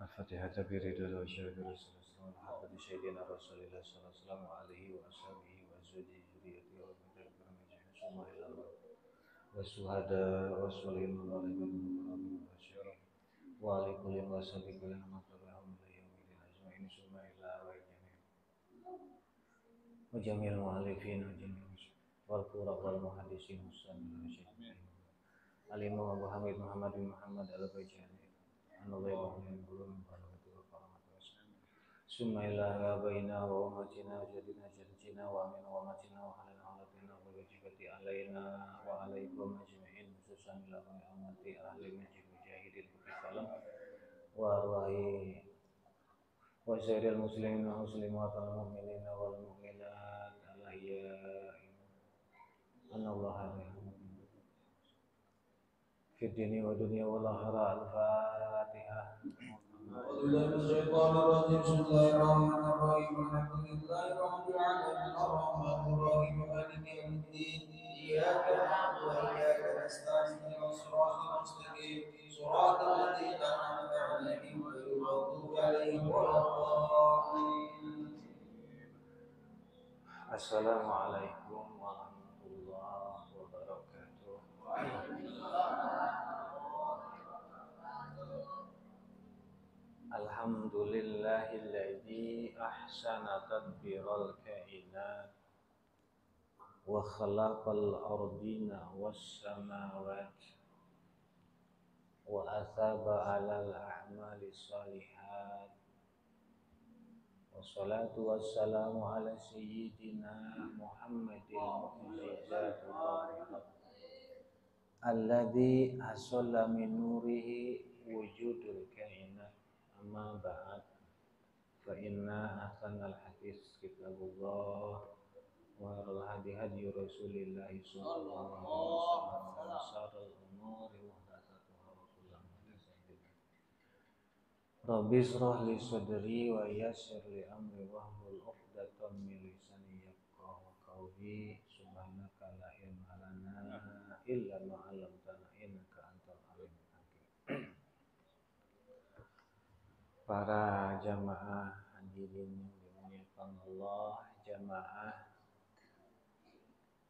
Al-Fatihah tabiridu wa syaridu rasulullah Muhammad sayyidina rasulillah sallallahu alaihi wa ashabihi wa zurriyyatihi wa barakatuh summa ila wa suhada wa salim wa alimin wa ali kulli wa sabiqina matabahum ila yawmil ajma'in summa ila wa jamil mu'allifin wa jamil wal qura wal muhaddisin muslimin alimu Abu Hamid Muhammad bin Muhammad al-Bajani anallahu min ulum barakatuh wa karamatuh summa ila baina wa umatina jadina jadina wa amin wa matina wa halina halatina wa wajibati alaina wa alaikum ajma'in khususan ila amati ahli majid mujahidin bisalam wa arwahi wa sayyidil muslimin wa muslimat wal mu'minin wal mu'minat al-ahya'i anallahu في الدين والدنيا والآخرة الفاتحة. أعوذ بالله من الشيطان الرجيم بسم الله الرحمن الرحيم الحمد لله رب العالمين الرحمن الرحيم مالك يوم الدين إياك نعبد وإياك نستعين اهدنا الصراط المستقيم صراط الذين أنعمت عليهم غير المغضوب عليهم ولا الضالين. السلام عليكم ورحمة الله وبركاته. Alhamdulillahilladzi ahsana tadbiral kainat wa khalaqal ardina was samawat wa athaba alal a'mali salihat wa salatu wassalamu ala sayyidina Muhammadil mu'jizatul waqihat alladzi hasalla min nurihi wujudul kainat amma ba'd fa inna ahsanal hadis kitabullah wa khairul hadi hadi Rasulillah sallallahu alaihi wasallam wa syarrul umuri muhdatsatuha wa kullu muhdatsatin Rabbi ishrah li sadri wa yassir li amri wahlul 'uqdatam min lisani yafqahu qawli subhanaka la ilma lana illa ma 'allamtana innaka antal alimul hakim. Para jamaah hadirin yang dimuliakan Allah, jamaah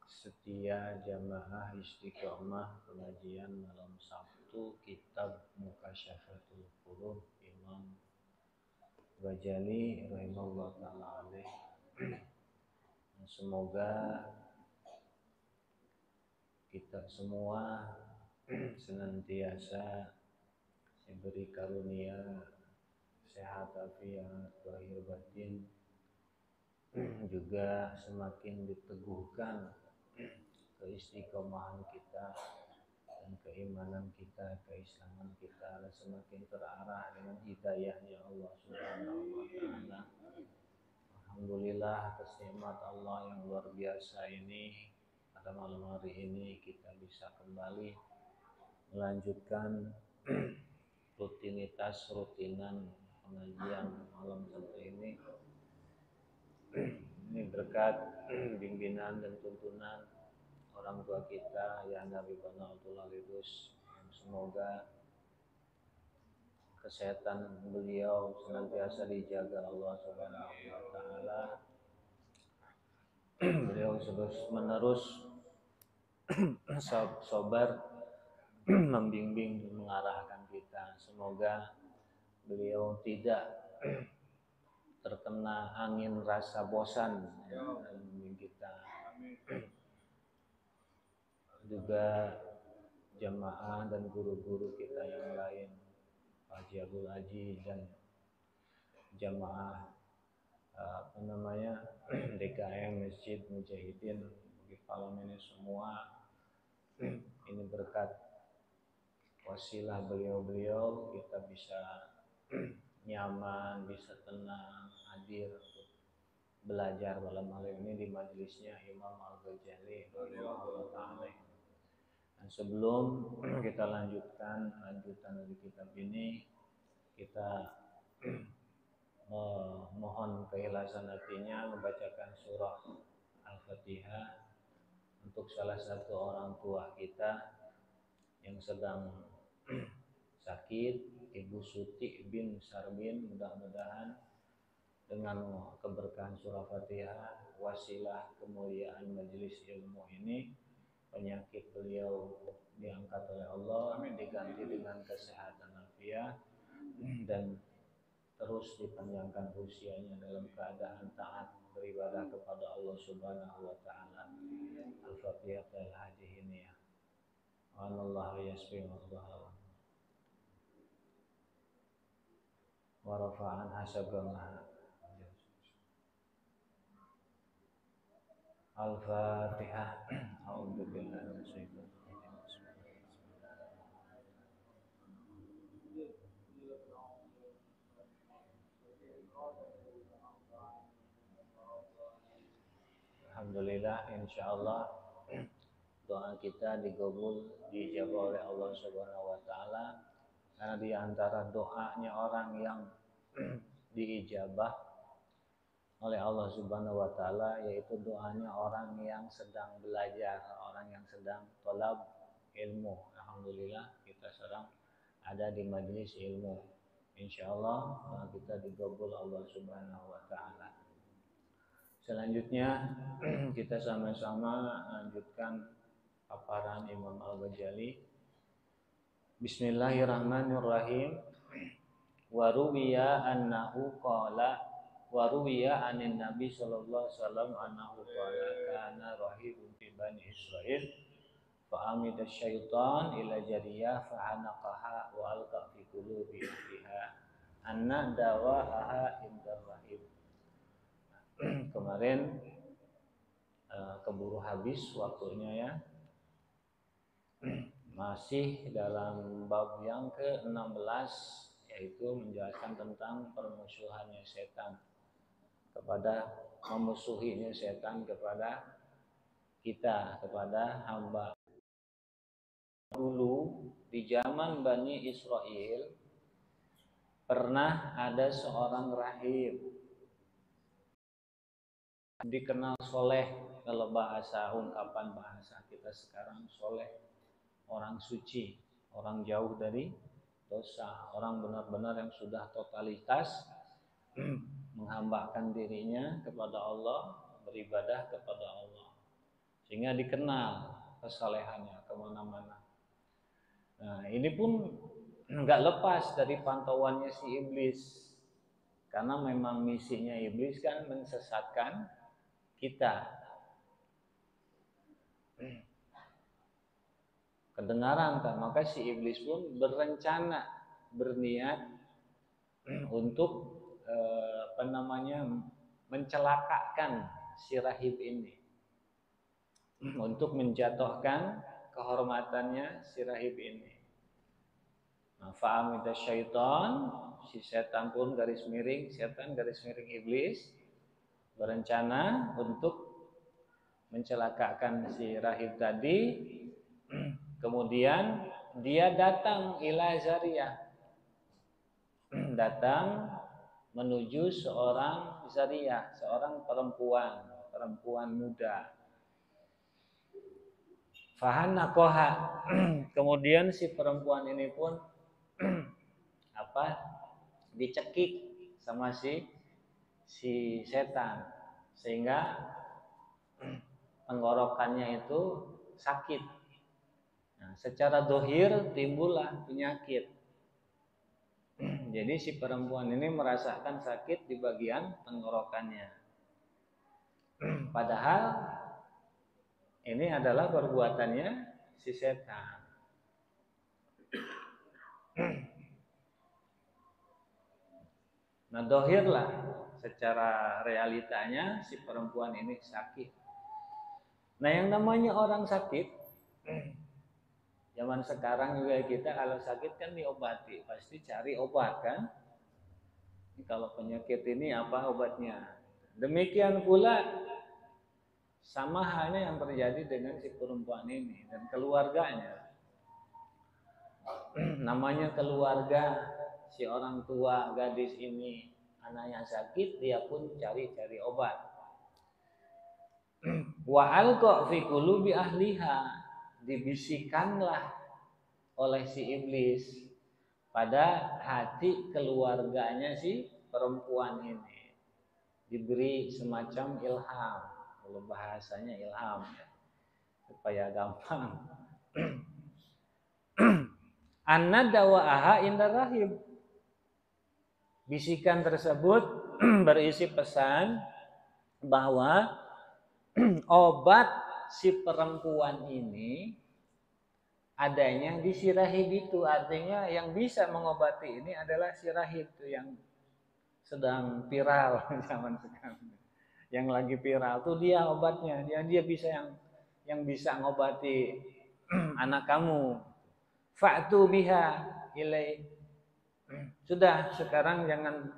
setia, jamaah istiqomah pengajian malam Sabtu kitab Mukasyaffatul Qulub Imam Ghazali rahimahullah ta'ala alaih. Semoga kita semua senantiasa diberi karunia sehat afiat lahir batin, juga semakin diteguhkan keistiqomahan kita dan keimanan kita, keislaman kita semakin terarah dengan hidayahnya Allah Subhanahu wa taala. Alhamdulillah atas nikmat Allah yang luar biasa ini, pada malam hari ini kita bisa kembali melanjutkan rutinan pengajian malam seperti ini. Ini berkat bimbingan dan tuntunan orang tua kita ya Nabi Abdullah Lidus, yang semoga kesehatan beliau senantiasa dijaga Allah Subhanahu wa taala. Beliau terus menerus sabar membimbing dan mengarahkan kita. Semoga beliau tidak terkena angin rasa bosan dalam membimbing kita. Juga jamaah dan guru-guru kita yang lain, Pak Haji Abdul Haji dan jamaah DKM Masjid Mujahidin di Palem ini semua. Ini berkat wasilah beliau-beliau kita bisa nyaman, bisa tenang, hadir untuk belajar malam hari ini di majelisnya Imam Al-Ghazali radhiyallahu ta'ala. Dan sebelum kita lanjutan dari kitab ini, kita mohon keikhlasan hatinya membacakan surah Al-Fatihah untuk salah satu orang tua kita yang sedang sakit, Ibu Suti bin Sarbin. Mudah-mudahan dengan keberkahan surah Fatihah, wasilah kemuliaan majelis ilmu ini, penyakit beliau diangkat oleh Allah, diganti dengan kesehatan afiat, dan terus dipanjangkan usianya dalam keadaan taat beribadah kepada Allah Subhanahu wa taala. Al-Fatihah al-Hajih ini ya. Allah yasfi wa rafa'an hasabama. Al-Fatihah. A'udzu billahi minasyaitonir rajim. Alhamdulillah, insyaallah doa kita digabul, dijawab oleh Allah Subhanahu wa taala. Karena di antara doanya orang yang diijabah oleh Allah Subhanahu wa taala yaitu doanya orang yang sedang belajar, orang yang sedang thalab ilmu. Alhamdulillah kita sedang ada di majelis ilmu. Insyaallah doa kita digabul Allah Subhanahu wa taala. Selanjutnya kita sama-sama lanjutkan paparan Imam Al-Ghazali. Bismillahirrahmanirrahim. Wa ruwiya annahu qala wa ruwiya anin Nabi sallallahu alaihi wasallam annahu qala kana rahibun fi bani Israil fa amida syaitan ila jariyah fa hanaqaha wa alqa fi qulubi fiha anna dawaha indar rahib. Kemarin keburu habis waktunya ya. Masih dalam bab yang ke-16, yaitu menjelaskan tentang permusuhannya setan kepada memusuhinya setan kepada kita, kepada hamba. Dulu di zaman Bani Israel pernah ada seorang rahib dikenal soleh. Kalau bahasa ungkapan bahasa kita sekarang, soleh, orang suci, orang jauh dari dosa, orang benar-benar yang sudah totalitas menghambakan dirinya kepada Allah, beribadah kepada Allah, sehingga dikenal kesalehannya kemana-mana. Nah, ini pun nggak lepas dari pantauannya si iblis, karena memang misinya iblis kan mensesatkan kita. Kedengaran kan, maka si iblis pun berencana, berniat untuk mencelakakan si rahib ini, untuk menjatuhkan kehormatannya si rahib ini. Fa'amida syaitan, si setan pun garis miring, setan garis miring iblis, berencana untuk mencelakakan si rahib tadi. Kemudian dia datang ila Zariyah, datang menuju seorang Zariyah, seorang perempuan muda. Fahanakoha, kemudian si perempuan ini pun dicekik sama si setan, sehingga tenggorokannya itu sakit. Nah, secara dohir timbullah penyakit. Jadi si perempuan ini merasakan sakit di bagian tenggorokannya. Padahal ini adalah perbuatannya si setan. Nah, dohirlah secara realitanya si perempuan ini sakit. Nah, yang namanya orang sakit, zaman sekarang juga kita kalau sakit kan diobati, pasti cari obat kan. Kalau penyakit ini apa obatnya? Demikian pula sama halnya yang terjadi dengan si perempuan ini dan keluarganya. Namanya keluarga, si orang tua gadis ini anaknya sakit, dia pun cari-cari obat. Wa alqa fi qulubi ahliha, dibisikkanlah oleh si iblis pada hati keluarganya si perempuan ini, diberi semacam ilham. Kalau bahasanya ilham ya, supaya gampang. Anna dawa'aha inda rahib, bisikan tersebut berisi pesan bahwa obat si perempuan ini adanya di si rahib itu. Artinya yang bisa mengobati ini adalah si rahib itu yang sedang viral zaman sekarang. Yang lagi viral tuh dia obatnya, dia bisa yang bisa ngobati anak kamu. Fa'tu biha ilai. Sudah, sekarang jangan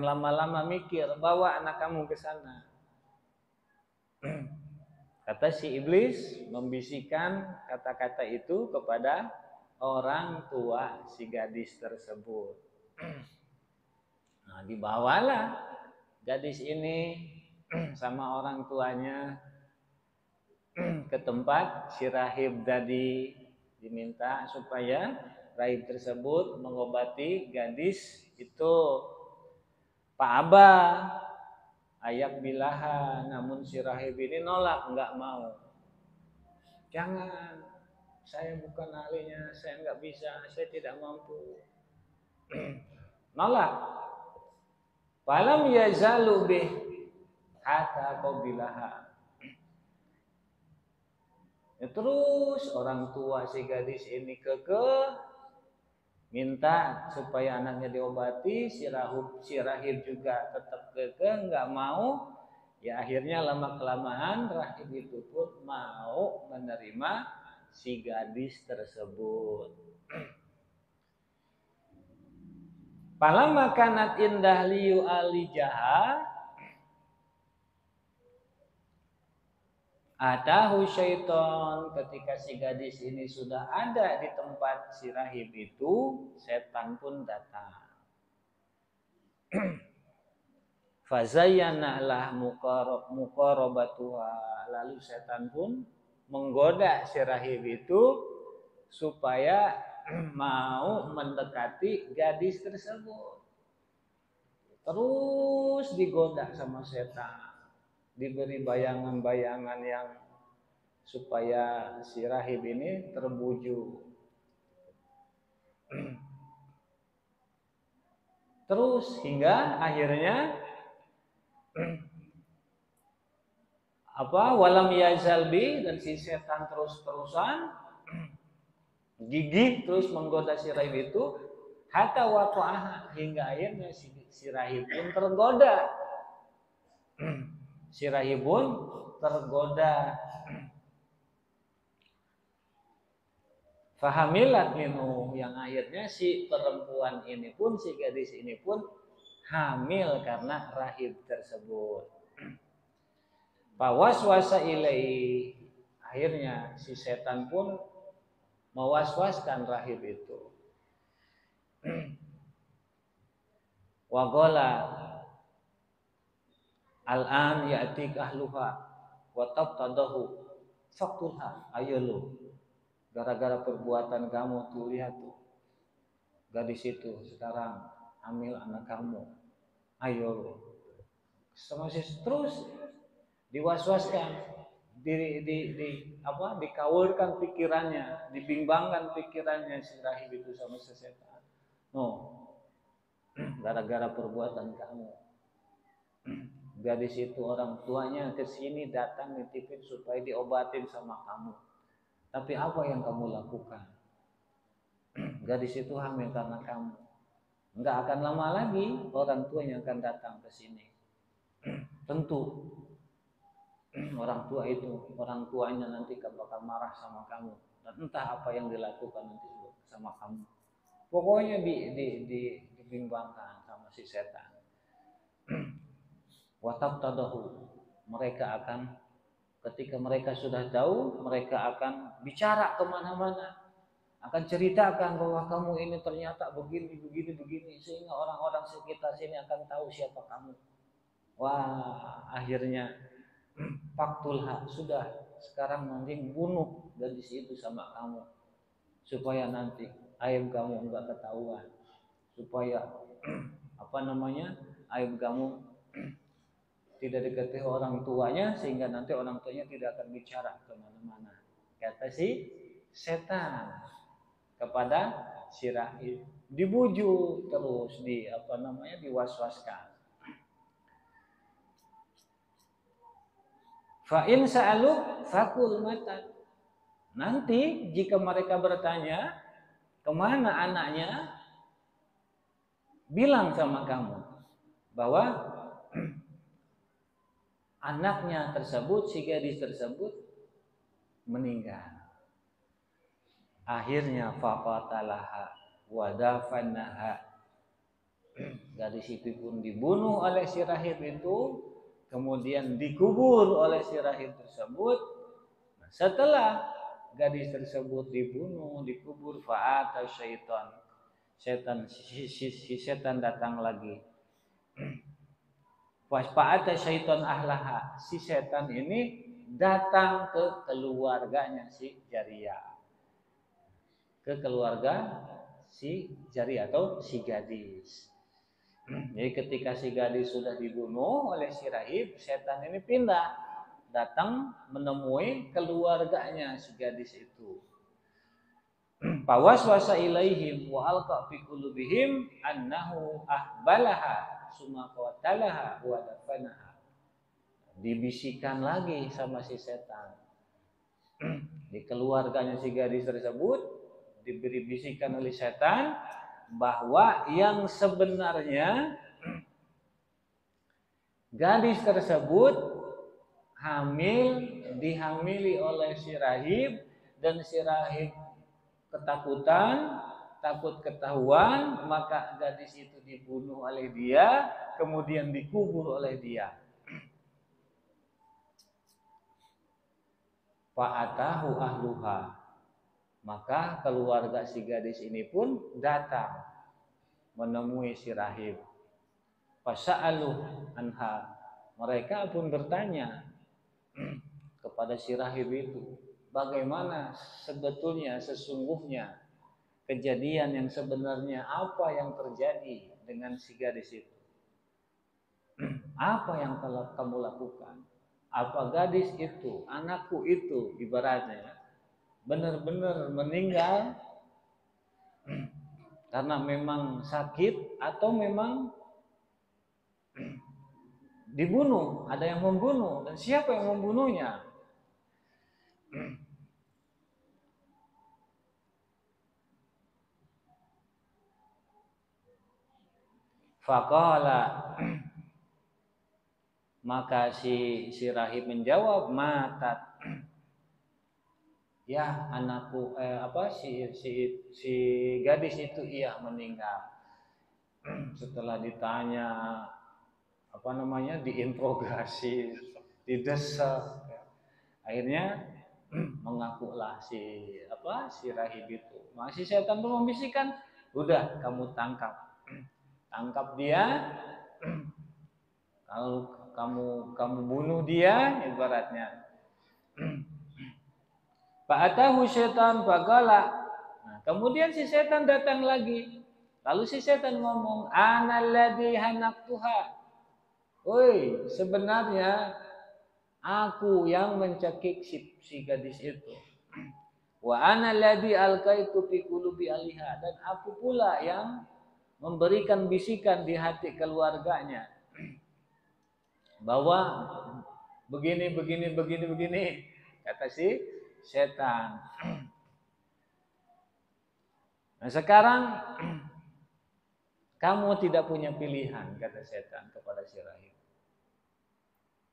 lama-lama mikir, bawa anak kamu ke sana. Kata si iblis membisikkan kata-kata itu kepada orang tua si gadis tersebut. Nah, dibawalah gadis ini sama orang tuanya ke tempat si rahib tadi, diminta supaya rahib tersebut mengobati gadis itu. Pak Abah ayak bilaha, namun si rahib ini nolak, enggak mau. Jangan, saya bukan ahlinya, saya enggak bisa, saya tidak mampu. Nolak. Falam yazalu bih hatta qabilaha. Ya, terus orang tua si gadis ini kekeh minta supaya anaknya diobati, si rahib juga tetap kekeh enggak mau. Ya akhirnya lama kelamaan rahib itu pun mau menerima si gadis tersebut. Falamma kanat indah liyu alijaha atahu syaiton, ketika si gadis ini sudah ada di tempat si rahib itu, setan pun datang. Fazayyana lah muqarabatuha, lalu setan pun menggoda si rahib itu supaya mau mendekati gadis tersebut. Terus digoda sama setan, diberi bayangan-bayangan yang supaya si rahib ini terbujuk. Terus hingga akhirnya walam yazalbi, dan si setan terus-terusan gigih terus menggoda si rahib itu, hatta waqa'aha, hingga akhirnya si rahib pun tergoda. Si rahib pun tergoda. Fahamilat minhu, yang akhirnya si perempuan ini pun, si gadis ini pun hamil karena rahib tersebut. Fawaswasa ilai, akhirnya si setan pun mewaswaskan rahib itu. Wagola al-an ya'tik ahluha wa tabtadahu fakulha, ayo lu, gara-gara perbuatan kamu tuh, lihat tuh gadis itu sekarang hamil anak kamu, ayo lu. Terus diwaswaskan, dikawurkan pikirannya, dibimbangkan pikirannya si rahib itu sama si setan. Gara-gara perbuatan kamu, gadis itu orang tuanya ke sini datang nitipin supaya diobatin sama kamu. Tapi apa yang kamu lakukan? Gadis itu hamil karena kamu. Enggak akan lama lagi orang tuanya akan datang ke sini. Tentu orang tuanya nanti bakal marah sama kamu, dan entah apa yang dilakukan nanti sama kamu. Pokoknya dibimbangkan sama si setan. Watabtadahu, mereka akan, ketika mereka sudah tahu, mereka akan bicara kemana-mana, akan ceritakan bahwa kamu ini ternyata begini, sehingga orang-orang sekitar sini akan tahu siapa kamu. Wah, akhirnya faktulha, sudah, sekarang nanti bunuh gadis itu sama kamu, supaya nanti aib kamu enggak ketahuan, supaya aib kamu tidak diketahui orang tuanya, sehingga nanti orang tuanya tidak akan bicara kemana-mana, kata si setan kepada si rahib. Dibujuk terus, diwaswaskan. Fa in sa'aluk fakul mata. Nanti jika mereka bertanya kemana anaknya, bilang sama kamu bahwa anaknya tersebut, si gadis tersebut meninggal. Akhirnya faqatalaha wa dafanaha. Gadis itu pun dibunuh oleh si rahib itu, kemudian dikubur oleh si rahib tersebut. Setelah gadis tersebut dibunuh, dikubur, fa'ata setan datang lagi. Fa'ata syaitan ahlaha, si setan ini datang ke keluarganya si Jariyah, ke keluarga si Jariyah atau si gadis. Jadi ketika si gadis sudah dibunuh oleh si rahib, setan ini pindah, datang menemui keluarganya si gadis itu. Fawaswasa ilaihim wa alqa fi qulubihim annahu ahbalaha summa qatalaha wa dafanaha. Dibisikkan lagi sama si setan. Di keluarganya si gadis tersebut diberi bisikan oleh setan bahwa yang sebenarnya gadis tersebut dihamili oleh si rahib, dan si rahib ketakutan, takut ketahuan, maka gadis itu dibunuh oleh dia, kemudian dikubur oleh dia. Fa'atahu ahluha, maka keluarga si gadis ini pun datang menemui si rahib. Fasa'alu anha, mereka pun bertanya kepada si rahib itu, bagaimana sebetulnya sesungguhnya kejadian yang sebenarnya, apa yang terjadi dengan si gadis itu? Apa yang telah kamu lakukan? Apa gadis itu, anakku itu ibaratnya benar-benar meninggal karena memang sakit, atau memang dibunuh, ada yang membunuh, dan siapa yang membunuhnya? Faqala, maka si rahib menjawab, matat, ya anakku, si gadis itu iya meninggal. setelah ditanya apa namanya, diinterogasi, didesak, akhirnya mengakulah si rahib itu. Masih setan pun membisikkan, udah kamu tangkap dia, kalau kamu bunuh dia, ibaratnya. Fa'atahu syaitan faqala. Nah, kemudian si setan datang lagi. Lalu si setan ngomong, analladzi hanaqtuha. Woi, sebenarnya aku yang mencekik si gadis itu. Wa ana alladzi alqaitu fi qulubi aliha, dan aku pula yang memberikan bisikan di hati keluarganya bahwa begini, kata si setan. Nah, sekarang kamu tidak punya pilihan, kata setan kepada si rahib.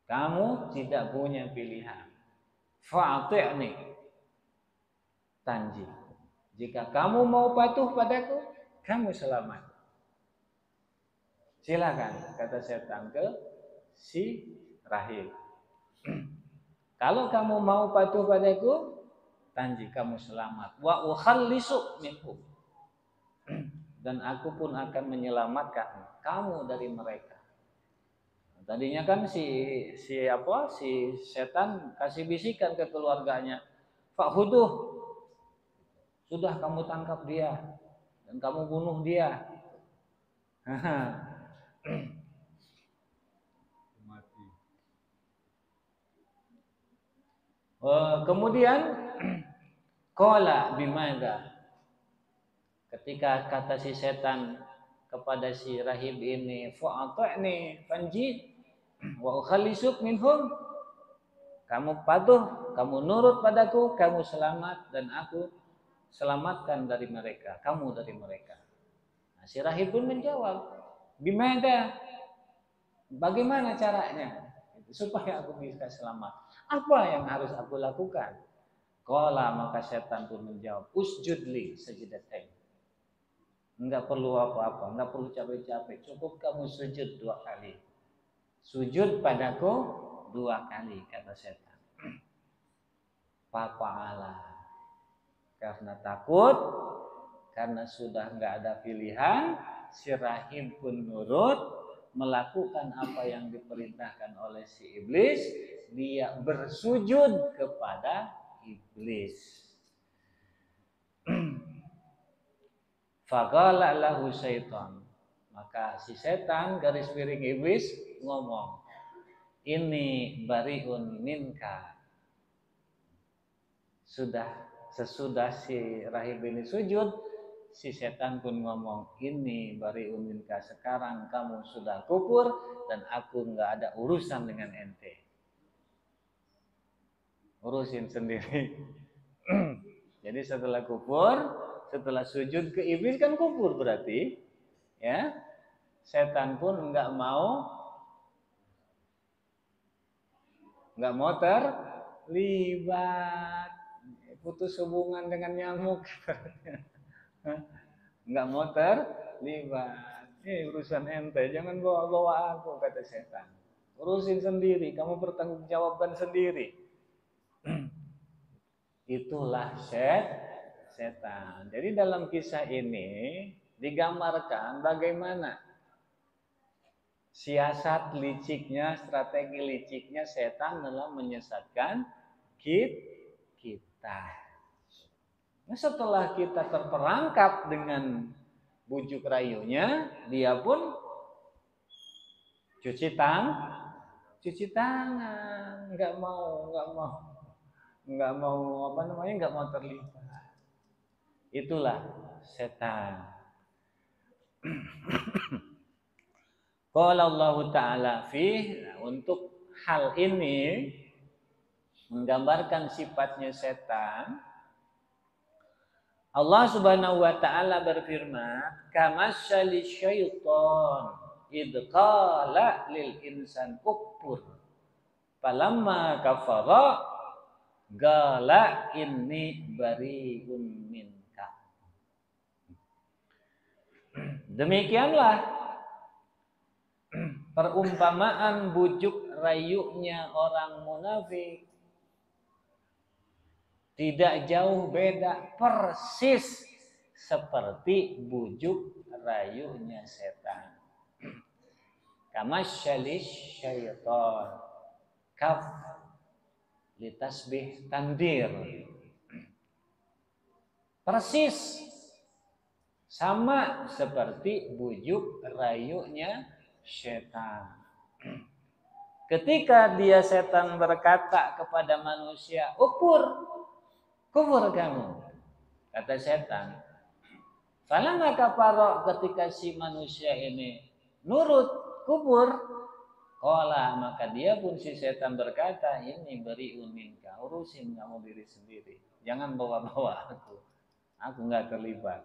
Kamu tidak punya pilihan. Fa'ati'ni, tanji. Jika kamu mau patuh padaku, kamu selamat. Silakan, kata setan ke si rahib. Kalau kamu mau patuh padaku, tanji, kamu selamat. Wa ukhallisu minhum, dan aku pun akan menyelamatkan kamu dari mereka. Tadinya kan si setan kasih bisikan ke keluarganya, fakhuduh, sudah kamu tangkap dia dan kamu bunuh dia. Kemudian qala bimadza, ketika kata si setan kepada si rahib ini, fa'ata'ni fanjid wa ukhallisuk minhum, kamu patuh, kamu nurut padaku, kamu selamat, dan aku selamatkan dari mereka, kamu dari mereka. Nah, si rahib pun menjawab, bimadza, bagaimana caranya supaya aku bisa selamat? Apa yang harus aku lakukan? Qala, maka setan pun menjawab, usjudli sajdatain. Enggak perlu apa-apa, enggak perlu capek-capek, cukup kamu sujud 2 kali. Sujud padaku 2 kali, kata setan. Fa'ala, karena takut, karena sudah enggak ada pilihan, si rahib pun nurut, melakukan apa yang diperintahkan oleh si iblis. Dia bersujud kepada iblis. Faqala lahu syaitan, maka si setan garis miring iblis ngomong, ini bariun minka. Sesudah si rahib ini sujud, si setan pun ngomong, ini bariun minka, sekarang kamu sudah kufur dan aku enggak ada urusan dengan ente. Urusin sendiri. Jadi setelah kufur, setelah sujud ke iblis kan kufur berarti, ya. Setan pun enggak mau terlibat, putus hubungan dengan nyamuk. Enggak mau terlibat. Urusan ente, jangan bawa-bawa aku, kata setan. Urusin sendiri, kamu bertanggungjawabkan sendiri. Itulah setan. Jadi dalam kisah ini digambarkan bagaimana siasat liciknya, strategi liciknya setan dalam menyesatkan kita. Nah, setelah kita terperangkap dengan bujuk rayunya, dia pun cuci tangan, nggak mau terlibat. Itulah setan. Qala Allah Ta'ala untuk hal ini menggambarkan sifatnya setan, Allah Subhanahu wa Ta'ala berfirman, kamasyali syaiton idh qala lil insan kufur falamma kafara qala inni bari'un minka. Demikianlah perumpamaan bujuk rayunya orang munafik. Tidak jauh beda, persis seperti bujuk rayunya setan. Kamasyalis syaitan kaf litasbih tandir. Persis sama seperti bujuk rayunya setan. Ketika dia setan berkata kepada manusia, kufur kamu, kata setan. Falamma kafara, ketika si manusia ini nurut kufur, qala, maka dia pun si setan berkata, ini bari'un minka, urusin kamu diri sendiri, jangan bawa-bawa aku nggak terlibat,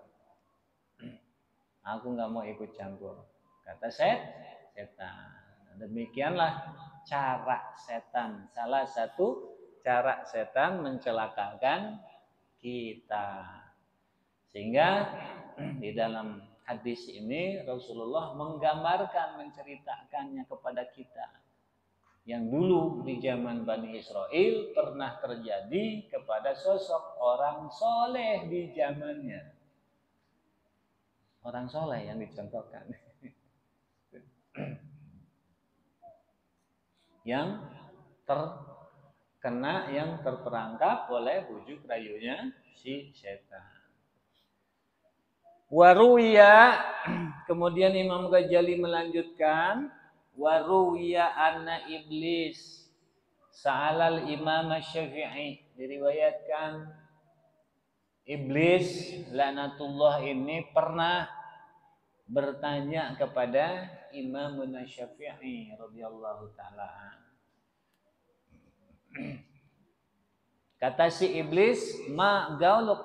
aku nggak mau ikut campur, kata setan. Demikianlah cara setan, salah satu cara setan mencelakakan kita. Sehingga di dalam hadis ini Rasulullah menggambarkan, menceritakannya kepada kita yang dulu di zaman Bani Israel pernah terjadi kepada sosok orang soleh di zamannya. Orang soleh yang dicontohkan. Yang terkena, yang terperangkap oleh bujuk rayunya si setan. Waruya, kemudian Imam Ghazali melanjutkan, waruya anna iblis sa'alal Imam Syafi'i, diriwayatkan iblis laknatullah ini pernah bertanya kepada Imam Syafi'i radhiyallahu taala. Kata si iblis, ma gauluk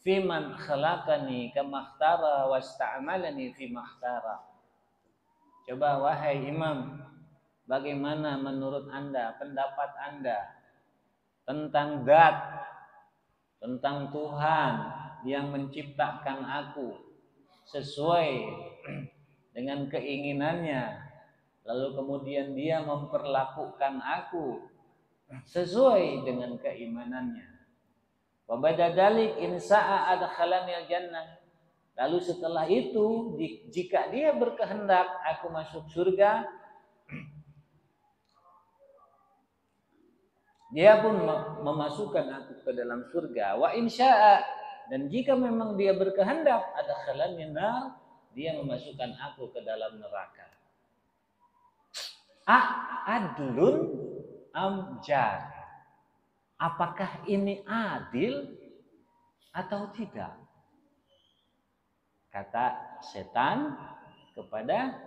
fiman khalaqani kama ikhtara wasta'malani fi makhtara. Coba wahai Imam, bagaimana menurut Anda, pendapat Anda tentang zat, tentang Tuhan yang menciptakan aku sesuai dengan keinginannya, lalu kemudian dia memperlakukan aku sesuai dengan keimanannya. Wa badadalik in sa'a adkhalanil jannah. Lalu setelah itu, jika dia berkehendak aku masuk surga, dia pun memasukkan aku ke dalam surga. Wa in sya'a, dan jika memang dia berkehendak adkhalanil nar, dia memasukkan aku ke dalam neraka. Adlun amjar, apakah ini adil atau tidak? Kata setan kepada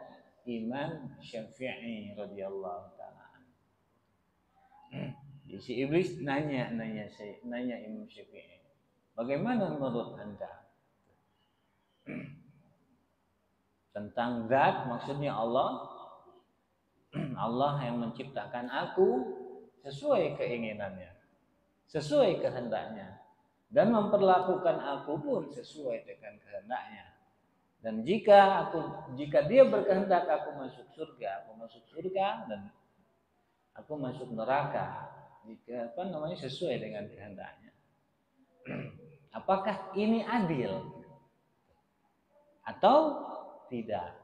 Imam Syafi'i radhiyallahu taala. Si iblis nanya Imam Syafi'i, bagaimana menurut Anda tentang zat, maksudnya Allah yang menciptakan aku sesuai keinginannya, sesuai kehendaknya, dan memperlakukan aku pun sesuai dengan kehendaknya. Dan jika dia berkehendak aku masuk surga, dan aku masuk neraka, jika sesuai dengan kehendaknya. Apakah ini adil atau tidak?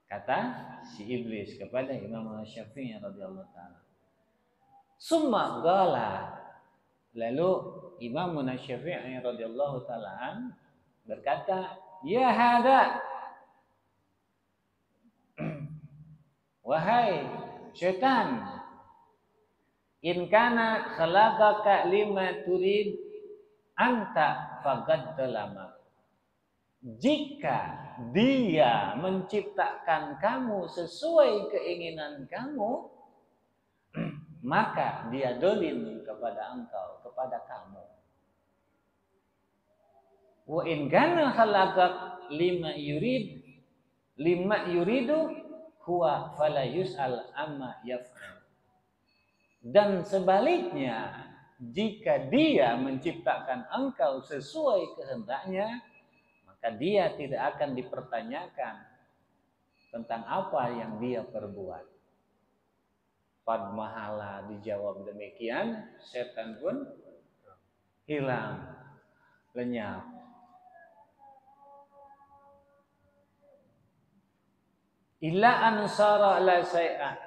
Kata si iblis kepada Imam Syafi'i radhiyallahu taala. Summa qala, lalu Imam Syafi'i radhiyallahu taala berkata, ya hada, wahai syaitan, in kana khalaqaka lima turid anta faqad dalama. Jika dia menciptakan kamu sesuai keinginan kamu, maka dia dolim kepada engkau, kepada kamu. Wa in kana khalaqak lima yuridu huwa fala yus'al amma yaf'al. Dan sebaliknya, jika dia menciptakan engkau sesuai kehendaknya, maka dia tidak akan dipertanyakan tentang apa yang dia perbuat. Padmahala dijawab demikian, setan pun hilang, lenyap. Illa ansara la syai'ah,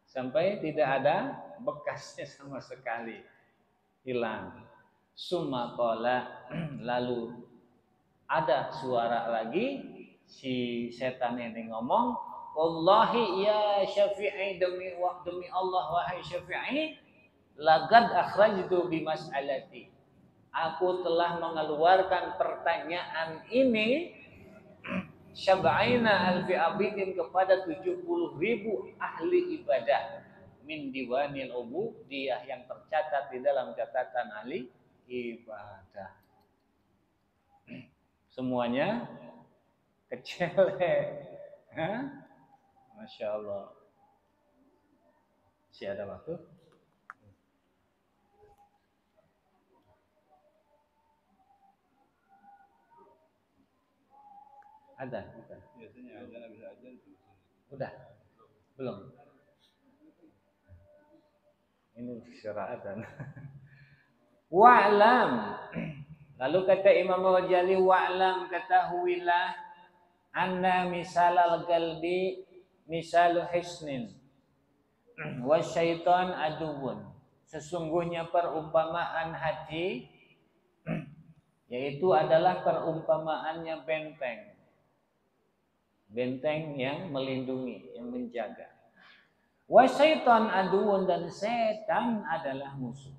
sampai tidak ada bekasnya sama sekali, hilang. Summa qala, lalu ada suara lagi, si setan ini ngomong, wallahi ya Syafi'i, demi Allah wahai Syafi'i, laqad akhrajtu bi mas'alati, aku telah mengeluarkan pertanyaan ini syab'ina alfi abidin, kepada 70.000 ahli ibadah, min diwanil ubudiyah, yang tercatat di dalam catatan ahli ibadah. Semuanya kecelek. Masya Allah. Si ada waktu? Ada. Biasanya ada, bisa aja. Udah? Belum? Ini syara'atan. Wa'lam. Lalu kata Imam Ghazali, wa'lam, ketahuilah, anna misalal qalbi misalu hisnin wa syaitan aduun, sesungguhnya perumpamaan hati yaitu adalah perumpamaannya benteng. Benteng yang melindungi, yang menjaga. Wa syaitan aduun, dan setan adalah musuh.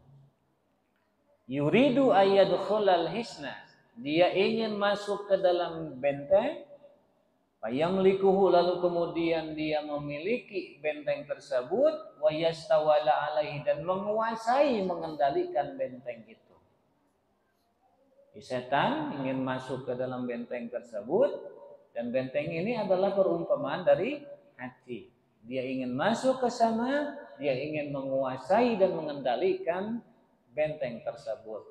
Yuridu ayyadkhulal hisna, dia ingin masuk ke dalam benteng. Fayamlikuhu, lalu kemudian dia memiliki benteng tersebut. Wa yastawala alaihi, dan menguasai, mengendalikan benteng itu. Setan ingin masuk ke dalam benteng tersebut, dan benteng ini adalah perumpamaan dari hati. Dia ingin masuk ke sana, dia ingin menguasai dan mengendalikan benteng tersebut.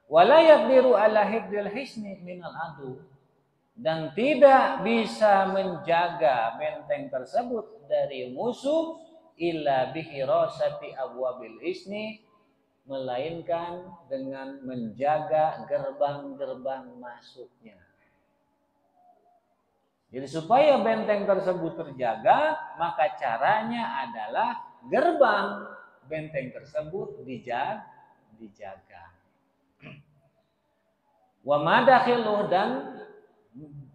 Wala yaqdiru ala hifdzil hisni minal adu, dan tidak bisa menjaga benteng tersebut dari musuh, illa bihirasati abwabil hisni, melainkan dengan menjaga gerbang-gerbang masuknya. Jadi supaya benteng tersebut terjaga, maka caranya adalah gerbang benteng tersebut dijaga. Wa madakhiluh, dan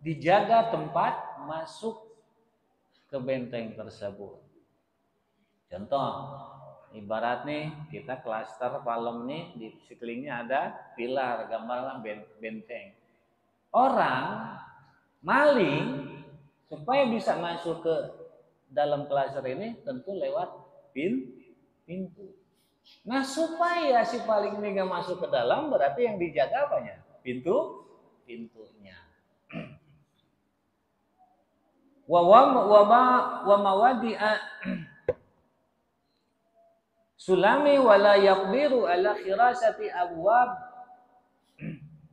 dijaga tempat masuk ke benteng tersebut. Contoh, ibarat nih kita klaster palem nih, di sekelilingnya ada pilar, gambarnya benteng. Orang maling supaya bisa masuk ke dalam klaster ini tentu lewat pintu. Nah, supaya si paling ini gak masuk ke dalam, berarti yang dijaga apanya? Pintunya. Wa mawadi'a sulami wala yaqdiru ala khirasati abwab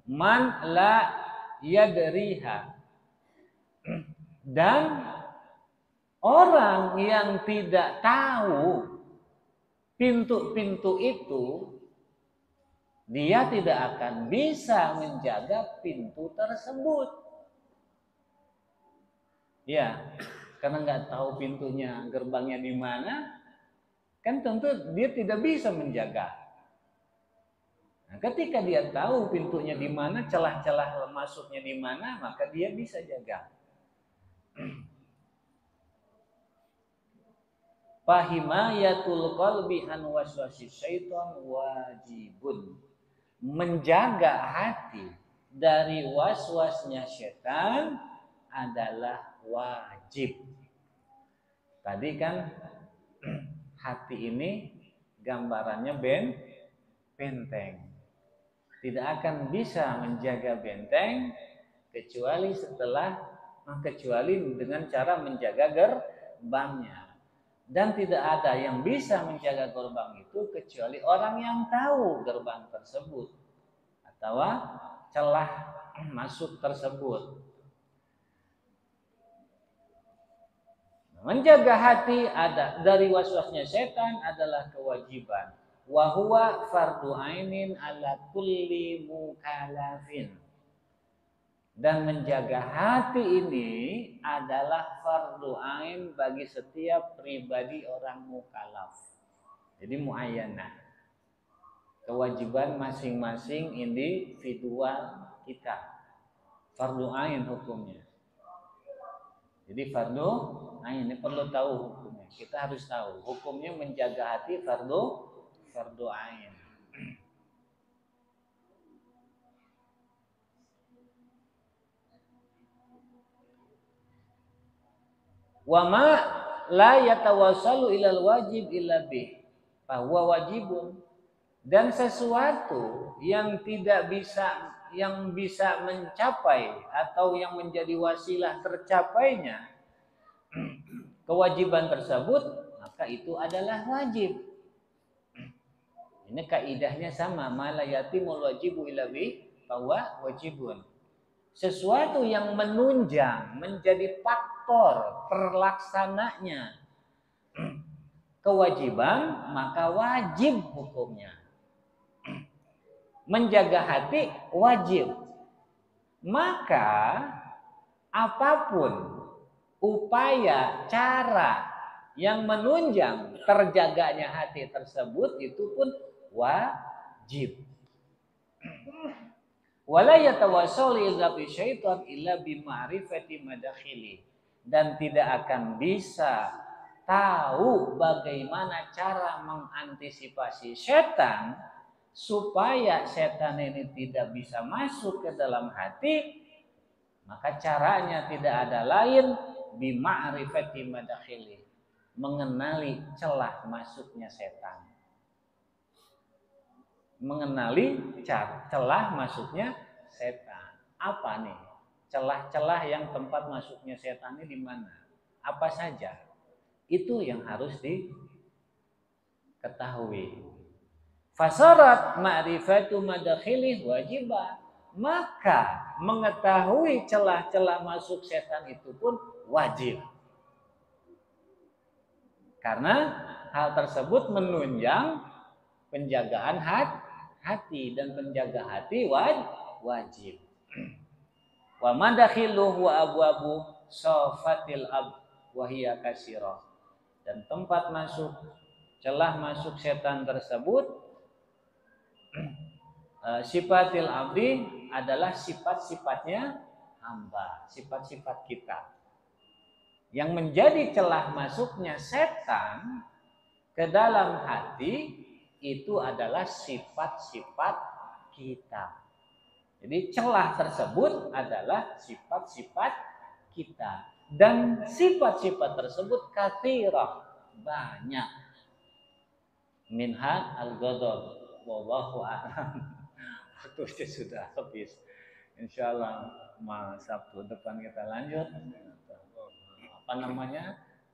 man la yadriha, dan orang yang tidak tahu pintu-pintu itu, dia tidak akan bisa menjaga pintu tersebut. Ya, karena nggak tahu pintunya, gerbangnya di mana, kan tentu dia tidak bisa menjaga. Nah, ketika dia tahu pintunya di mana, celah-celah masuknya di mana, maka dia bisa jaga. Fahimayatul qalbi an waswasis syaitan wajibun, menjaga hati dari waswasnya setan adalah wajib. Tadi kan hati ini gambarannya benteng. Tidak akan bisa menjaga benteng kecuali dengan cara menjaga gerbangnya. Dan tidak ada yang bisa menjaga gerbang itu kecuali orang yang tahu gerbang tersebut, atau celah masuk tersebut. Menjaga hati ada dari waswasnya setan adalah kewajiban. Wa huwa fardu ainin ala kulli mukallafin. Dan menjaga hati ini adalah fardu ain bagi setiap pribadi orang mukallaf. Jadi muayyanah. Kewajiban masing-masing individual kita. Fardu ain hukumnya. Jadi fardu ain ini perlu tahu hukumnya. Kita harus tahu hukumnya menjaga hati fardu ain. Wa ma la yatawassalu ilal wajib illa bih, bahwa wajibun, dan sesuatu yang tidak bisa mencapai atau yang menjadi wasilah tercapainya kewajiban tersebut, maka itu adalah wajib. Ini kaidahnya sama, ma la yatimul wajibu illa bih, bahwa wajibun. Sesuatu yang menunjang menjadi faktor terlaksananya kewajiban, maka wajib hukumnya. Menjaga hati wajib. Maka apapun upaya, cara yang menunjang terjaganya hati tersebut itu pun wajib. Wala yatawassalu illa bi syaitan illa bi ma'rifati madakhili, dan tidak akan bisa tahu bagaimana cara mengantisipasi setan supaya setan ini tidak bisa masuk ke dalam hati, maka caranya tidak ada lain bi ma'rifati madakhili, mengenali celah masuknya setan. Mengenali celah masuknya setan. Apa nih? Celah-celah yang tempat masuknya setan ini di mana? Apa saja? Itu yang harus diketahui. Fasarat ma'rifatu madakhilih wajibah. Maka mengetahui celah-celah masuk setan itu pun wajib. Karena hal tersebut menunjang penjagaan hati, dan penjaga hati wajib. Wa madakhiluhu wa abwabu safatil ab wa hiya kasira, dan tempat masuk, celah masuk setan tersebut sifatil abdi adalah sifat-sifatnya hamba, sifat-sifat kita. Yang menjadi celah masuknya setan ke dalam hati itu adalah sifat-sifat kita. Jadi celah tersebut adalah sifat-sifat kita, dan sifat-sifat tersebut katsirah, banyak. Minha al-ghadab, wallahu a'lam. Waktunya sudah habis. Insyaallah Sabtu depan kita lanjut.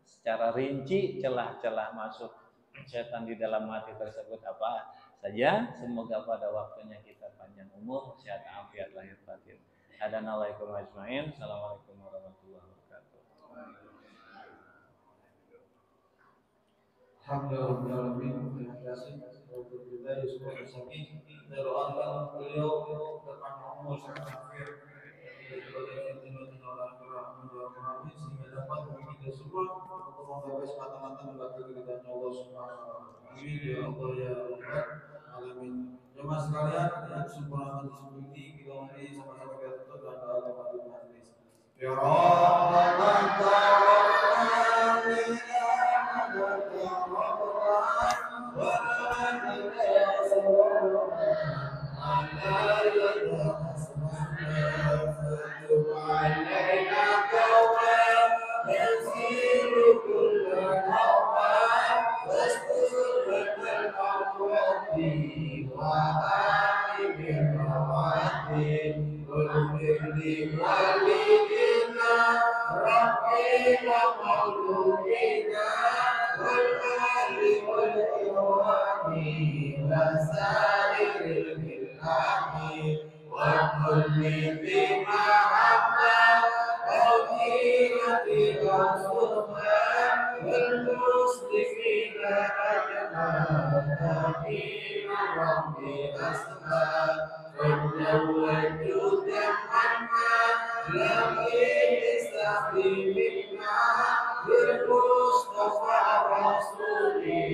Secara rinci celah-celah masuk setan di dalam hati tersebut apa saja. Semoga pada waktunya kita panjang umur, sehat afiat lahir batin. Hadanallahu ajmain. Assalamualaikum warahmatullahi wabarakatuh. Alhamdulillah, terima kasih untuk kita Yusuf Saki. Doakan beliau depan umur sehat afiat sehingga dapat kita semua untuk menggapai semata-mata membantu keridhaan Allah Subhanahu wa taala. Amin ya Allah ya Rabbal alamin. Jemaah sekalian, yang sempurna seperti kita mari sama-sama kita tutup dengan doa kafaratul majlis. Ya Rabbana wa خذني بمحبة فضيلة وصفا والمسلمين أجمعين ربي أسمع وتزوجت دمعنا لكن استقيمنا بالمصطفى رسولي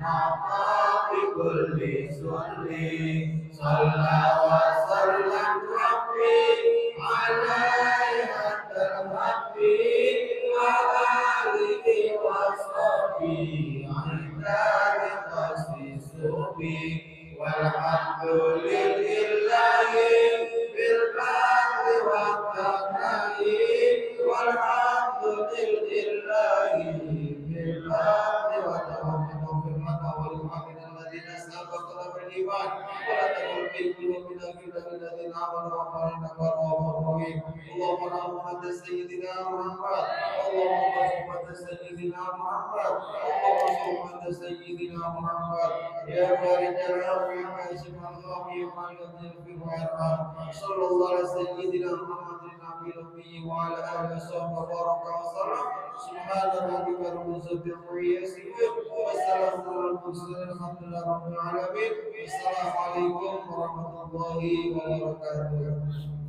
نعطى بكل سني صلى وسلم ربي عليها الربي وآله وصحبه عند قصد سوقي والحمد لله بالبر والتقي والحمد لله بالبر والتقي الذين سبقوا بالإيمان ولا تقل في قلوبنا غلا للذين آمنوا وقالوا إنك رؤوف رحيم اللهم ارحم سيدنا محمد اللهم ارحم سيدنا محمد اللهم ارحم سيدنا محمد يا فارج الهم يا كاشف الغم يا من يغفر ويرحم صلى الله على سيدنا محمد النبي الأمي وعلى آله وصحبه وبارك وسلم سبحان ربك رب العزة عما يصفون وسلام على المرسلين الحمد لله رب العالمين السلام عليكم ورحمة الله وبركاته.